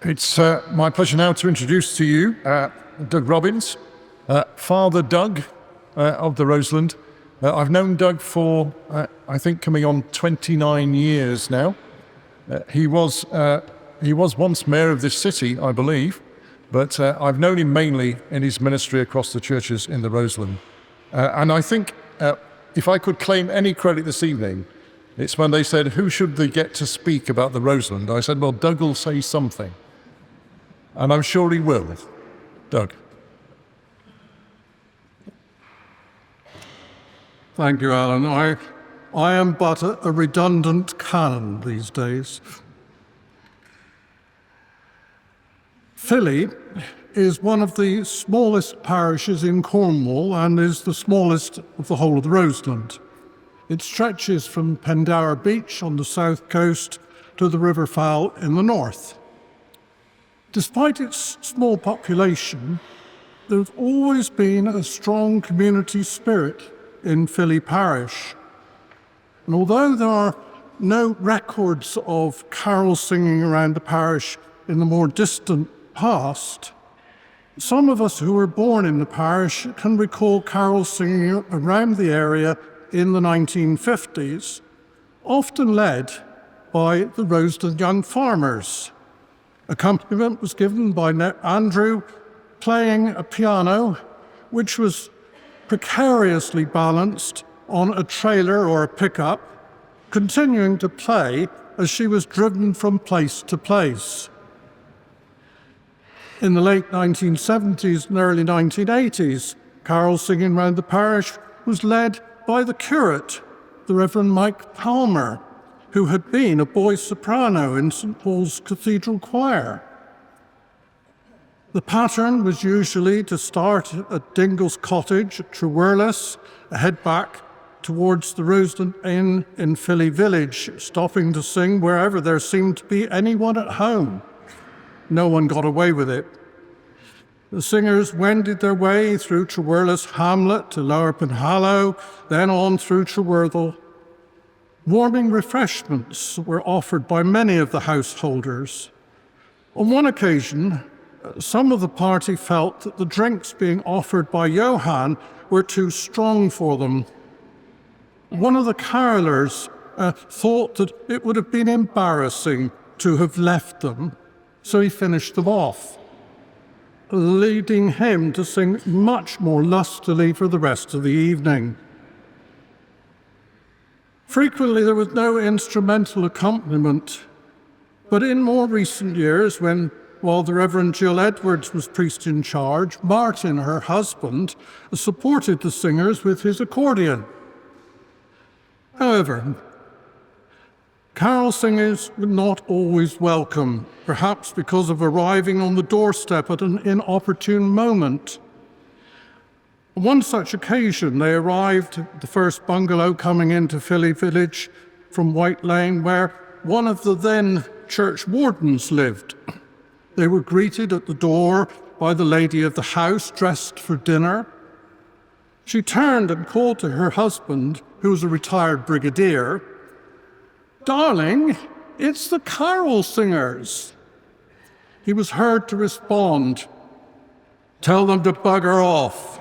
It's my pleasure now to introduce to you Doug Robbins, Father Doug of the Roseland. I've known Doug for, I think, coming on 29 years now. He was once mayor of this city, I believe, but I've known him mainly in his ministry across the churches in the Roseland. And I think if I could claim any credit this evening, it's when they said, who should they get to speak about the Roseland? I said, well, Doug will say something. And I'm sure he will. Doug. Thank you, Alan. I am but a redundant canon these days. Philleigh is one of the smallest parishes in Cornwall and is the smallest of the whole of the Roseland. It stretches from Pendarrow Beach on the south coast to the River Fowl in the north. Despite its small population, there's always been a strong community spirit in Philleigh parish. And although there are no records of carol singing around the parish in the more distant past, some of us who were born in the parish can recall carol singing around the area in the 1950s, often led by the Roseland young farmers. Accompaniment was given by Andrew playing a piano, which was precariously balanced on a trailer or a pickup, continuing to play as she was driven from place to place. In the late 1970s and early 1980s, carol singing around the parish was led by the curate, the Reverend Mike Palmer, who had been a boy soprano in St. Paul's Cathedral Choir. The pattern was usually to start at Dingle's cottage at Truro, head back towards the Roseland Inn in Philleigh village, stopping to sing wherever there seemed to be anyone at home. No one got away with it. The singers wended their way through Truro's hamlet to Lower Penhallow, then on through Treworthal. Warming refreshments were offered by many of the householders. On one occasion, some of the party felt that the drinks being offered by Johann were too strong for them. One of the carolers thought that it would have been embarrassing to have left them, so he finished them off, leading him to sing much more lustily for the rest of the evening. Frequently, there was no instrumental accompaniment, but in more recent years, while the Reverend Jill Edwards was priest in charge, Martin, her husband, supported the singers with his accordion. However, carol singers were not always welcome, perhaps because of arriving on the doorstep at an inopportune moment. On one such occasion, they arrived at the first bungalow coming into Philleigh village from White Lane, where one of the then church wardens lived. They were greeted at the door by the lady of the house, dressed for dinner. She turned and called to her husband, who was a retired brigadier, "Darling, it's the carol singers." He was heard to respond, "Tell them to bugger off."